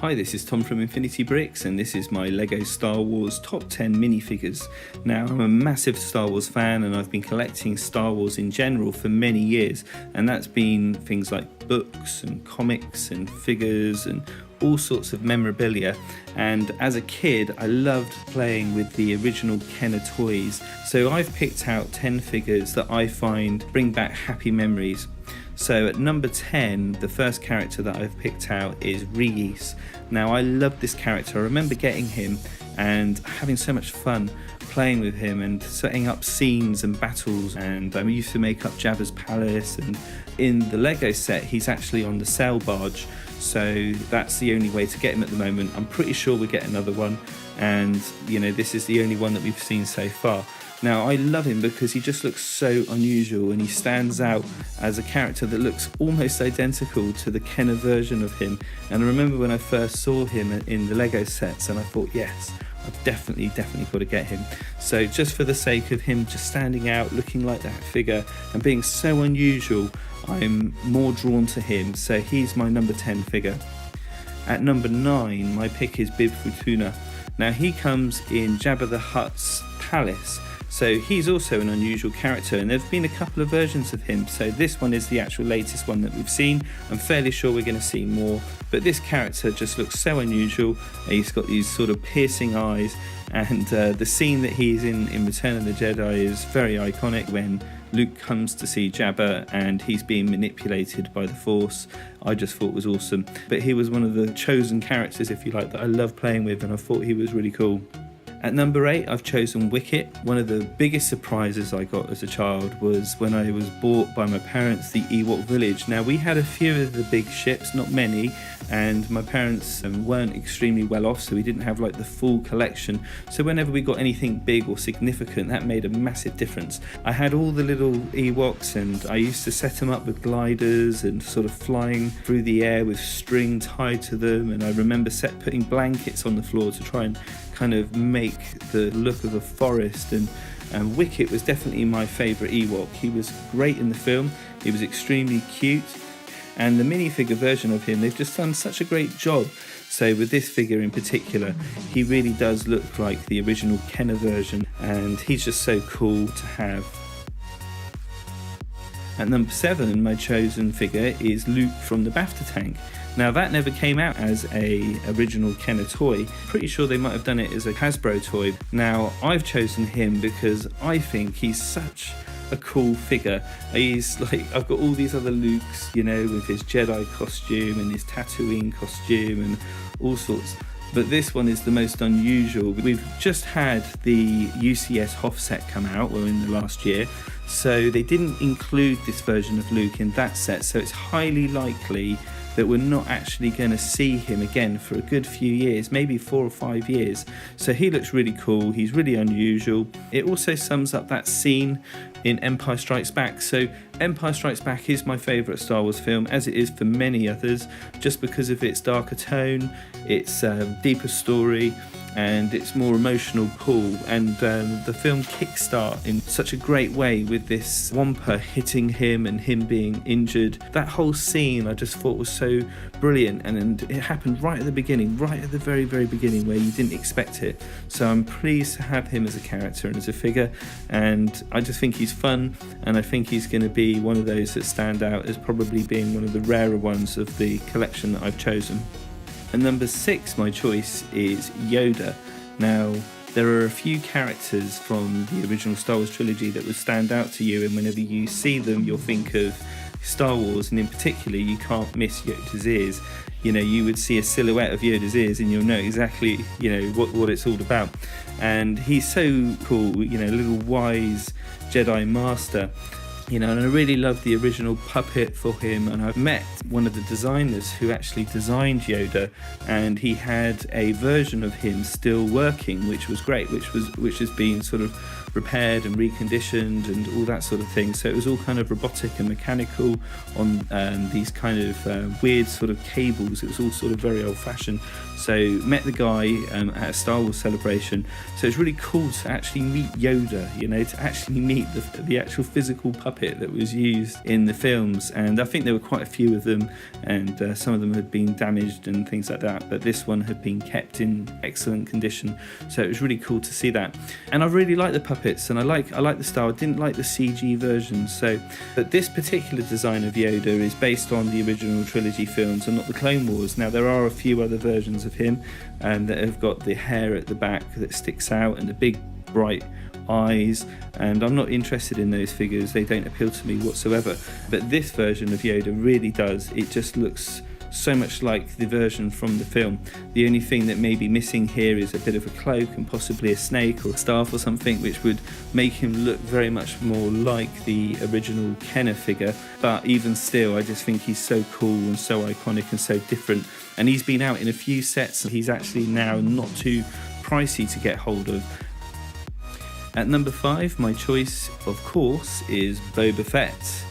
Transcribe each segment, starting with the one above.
Hi, this is Tom from Infinity Bricks, and this is my LEGO Star Wars Top 10 minifigures. Now, I'm a massive Star Wars fan, and I've been collecting Star Wars in general for many years, and that's been things like books and comics and figures and all sorts of memorabilia. And as a kid, I loved playing with the original Kenner toys, so I've picked out 10 figures that I find bring back happy memories. So at number 10, the first character that I've picked out is Ree-yees. Now, I love this character. I remember getting him and having so much fun playing with him and setting up scenes and battles, and I used to make up Jabba's palace, and in the Lego set he's actually on the sail barge, so that's the only way to get him at the moment. I'm pretty sure we get another one, and this is the only one that we've seen so far. Now, I love him because he just looks so unusual, and he stands out as a character that looks almost identical to the Kenner version of him. And I remember when I first saw him in the Lego sets, and I thought, yes, I've definitely got to get him. So just for the sake of him just standing out, looking like that figure, and being so unusual, I'm more drawn to him. So he's my number 10 figure. At number 9, my pick is Bib Fortuna. Now, he comes in Jabba the Hutt's palace. So he's also an unusual character, and there have been a couple of versions of him. So this one is the actual latest one that we've seen. I'm fairly sure we're going to see more, but this character just looks so unusual. He's got these sort of piercing eyes, and the scene that he's in Return of the Jedi is very iconic when Luke comes to see Jabba and he's being manipulated by the Force. I just thought was awesome. But he was one of the chosen characters, if you like, that I love playing with, and I thought he was really cool. At number 8, I've chosen Wicket. One of the biggest surprises I got as a child was when I was bought by my parents the Ewok Village. Now, we had a few of the big ships, not many, and my parents weren't extremely well off, so we didn't have like the full collection. So whenever we got anything big or significant, that made a massive difference. I had all the little Ewoks, and I used to set them up with gliders and sort of flying through the air with string tied to them, and I remember putting blankets on the floor to try and kind of make the look of a forest, and Wicket was definitely my favourite Ewok. He was great in the film, he was extremely cute, and the minifigure version of him, they've just done such a great job. So with this figure in particular, he really does look like the original Kenner version, and he's just so cool to have. At number 7, my chosen figure is Luke from the BAFTA tank. Now, that never came out as a original Kenner toy. Pretty sure they might have done it as a Hasbro toy. Now, I've chosen him because I think he's such a cool figure. He's like, I've got all these other Lukes, with his Jedi costume and his Tatooine costume and all sorts. But this one is the most unusual. We've just had the UCS Hoth set come out, in the last year, so they didn't include this version of Luke in that set, so it's highly likely that we're not actually going to see him again for a good few years, maybe 4 or 5 years. So he looks really cool, he's really unusual. It also sums up that scene in Empire Strikes Back. So Empire Strikes Back is my favourite Star Wars film, as it is for many others, just because of its darker tone, its deeper story, and its more emotional pull. And the film kickstart in such a great way with this Wampa hitting him and him being injured. That whole scene I just thought was so brilliant, and it happened right at the beginning, right at the very, very beginning, where you didn't expect it. So I'm pleased to have him as a character and as a figure, and I just think he's fun, and I think he's going to be one of those that stand out as probably being one of the rarer ones of the collection that I've chosen. At number 6, my choice is Yoda. Now, there are a few characters from the original Star Wars trilogy that would stand out to you, and whenever you see them, you'll think of Star Wars, and in particular, you can't miss Yoda's ears. You would see a silhouette of Yoda's ears, and you'll know exactly, what it's all about. And he's so cool, little wise Jedi Master. And I really love the original puppet for him, and I've met one of the designers who actually designed Yoda, and he had a version of him still working, which was great, which has been sort of repaired and reconditioned and all that sort of thing. So it was all kind of robotic and mechanical on these kind of weird sort of cables. It was all sort of very old-fashioned. So met the guy at a Star Wars celebration. So it's really cool to actually meet Yoda, to actually meet the actual physical puppet puppet that was used in the films, and I think there were quite a few of them, and some of them had been damaged and things like that, but this one had been kept in excellent condition, so it was really cool to see that. And I really like the puppets, and I like the style. I didn't like the CG version, but this particular design of Yoda is based on the original trilogy films and not the Clone Wars. Now there are a few other versions of him that have got the hair at the back that sticks out and the big bright eyes, and I'm not interested in those figures. They don't appeal to me whatsoever, but this version of Yoda really does. It just looks so much like the version from the film. The only thing that may be missing here is a bit of a cloak and possibly a snake or a staff or something, which would make him look very much more like the original Kenner figure. But even still, I just think he's so cool and so iconic and so different, and he's been out in a few sets, and he's actually now not too pricey to get hold of. At number 5, my choice of course is Boba Fett.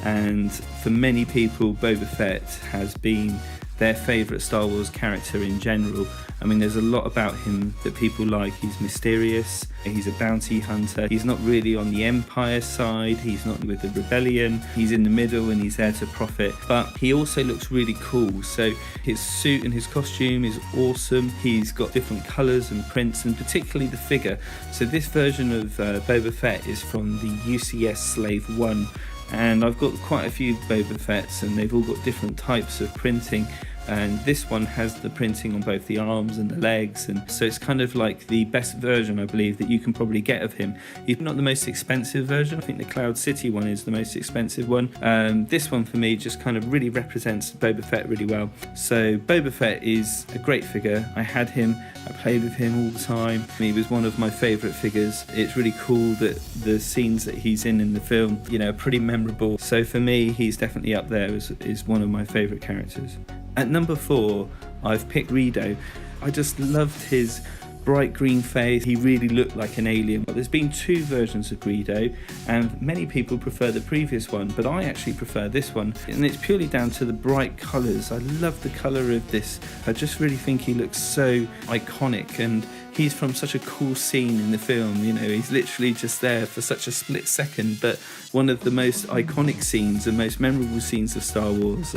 And for many people, Boba Fett has been their favourite Star Wars character in general. I mean, there's a lot about him that people like. He's mysterious, he's a bounty hunter, he's not really on the Empire side, he's not with the Rebellion, he's in the middle and he's there to profit, but he also looks really cool. So his suit and his costume is awesome. He's got different colours and prints, and particularly the figure. So this version of Boba Fett is from the UCS Slave 1, and I've got quite a few Boba Fetts, and they've all got different types of printing, and this one has the printing on both the arms and the legs, and so it's kind of like the best version, I believe, that you can probably get of him. He's not the most expensive version. I think the Cloud City one is the most expensive one. This one for me just kind of really represents Boba Fett really well. So Boba Fett is a great figure. I had him, I played with him all the time. He was one of my favourite figures. It's really cool that the scenes that he's in the film, you know, are pretty memorable. So for me, he's definitely up there as one of my favourite characters. At number 4, I've picked Greedo. I just loved his bright green face. He really looked like an alien. There's been 2 versions of Greedo, and many people prefer the previous one, but I actually prefer this one, and it's purely down to the bright colours. I love the colour of this. I just really think he looks so iconic, and he's from such a cool scene in the film. You know, he's literally just there for such a split second, but one of the most iconic scenes and most memorable scenes of Star Wars.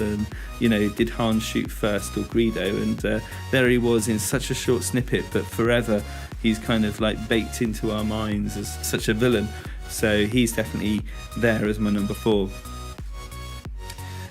You know, did Han shoot first or Greedo? And there he was in such a short snippet, but forever he's kind of like baked into our minds as such a villain. So he's definitely there as my number 4.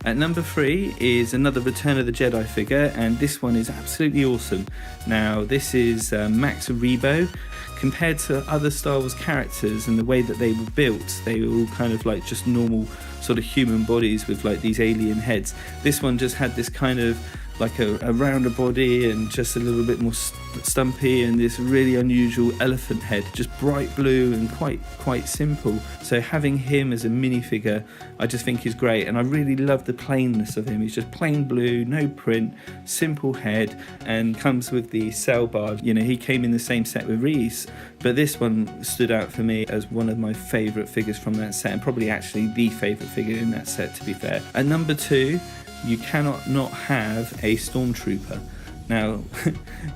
At number 3 is another Return of the Jedi figure, and this one is absolutely awesome. Now, this is Max Rebo. Compared to other Star Wars characters and the way that they were built, they were all kind of like just normal sort of human bodies with like these alien heads. This one just had this kind of like a rounder body and just a little bit more stumpy, and this really unusual elephant head, just bright blue and quite simple. So having him as a minifigure, I just think is great, and I really love the plainness of him. He's just plain blue, no print, simple head, and comes with the cell bar. You know, he came in the same set with ree-yees, but this one stood out for me as one of my favourite figures from that set, and probably actually the favourite figure in that set, to be fair. At number 2, you cannot not have a Stormtrooper. Now,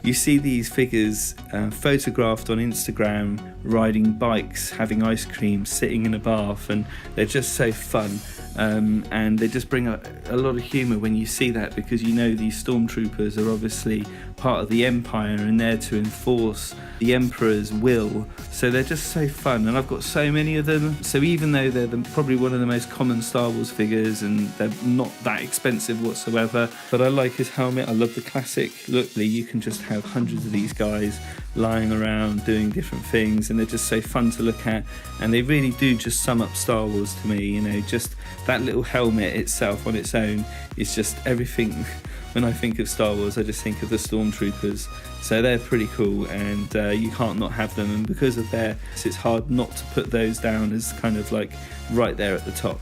you see these figures photographed on Instagram, riding bikes, having ice cream, sitting in a bath, and they're just so fun. And they just bring a lot of humour when you see that, because you know these Stormtroopers are obviously part of the Empire and there to enforce the Emperor's will. So they're just so fun, and I've got so many of them. So even though they're probably one of the most common Star Wars figures and they're not that expensive whatsoever, but I like his helmet. I love the classic look. You can just have hundreds of these guys lying around doing different things, and they're just so fun to look at, and they really do just sum up Star Wars to me. You know, just that little helmet itself on its own is just everything. When I think of Star Wars, I just think of the Stormtroopers. So they're pretty cool, and you can't not have them, and because of it's hard not to put those down as kind of like right there at the top.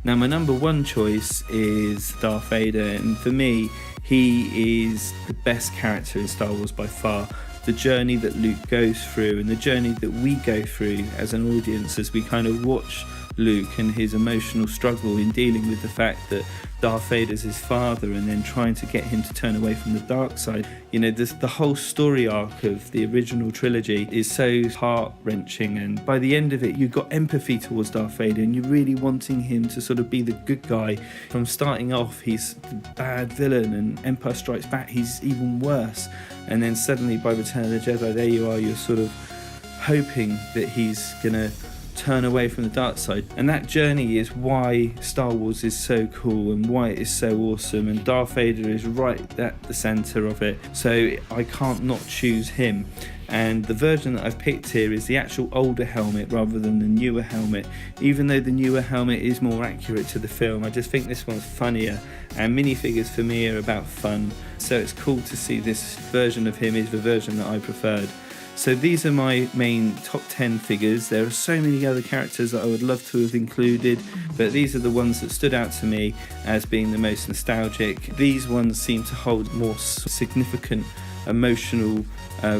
Now, my number 1 choice is Darth Vader, and for me, he is the best character in Star Wars by far. The journey that Luke goes through and the journey that we go through as an audience as we kind of watch Luke and his emotional struggle in dealing with the fact that Darth Vader's his father and then trying to get him to turn away from the dark side. You know, the whole story arc of the original trilogy is so heart-wrenching, and by the end of it you've got empathy towards Darth Vader and you're really wanting him to sort of be the good guy. From starting off he's the bad villain, and Empire Strikes Back he's even worse, and then suddenly by Return of the Jedi there you are, you're sort of hoping that he's gonna turn away from the dark side. And that journey is why Star Wars is so cool and why it is so awesome, and Darth Vader is right at the centre of it, so I can't not choose him. And the version that I've picked here is the actual older helmet rather than the newer helmet. Even though the newer helmet is more accurate to the film, I just think this one's funnier, and minifigures for me are about fun, so it's cool to see this version of him is the version that I preferred. So these are my main top 10 figures. There are so many other characters that I would love to have included, but these are the ones that stood out to me as being the most nostalgic. These ones seem to hold more significant emotional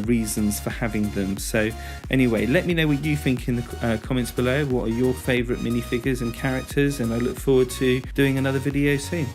reasons for having them. So anyway, let me know what you think in the comments below. What are your favourite minifigures and characters? And I look forward to doing another video soon.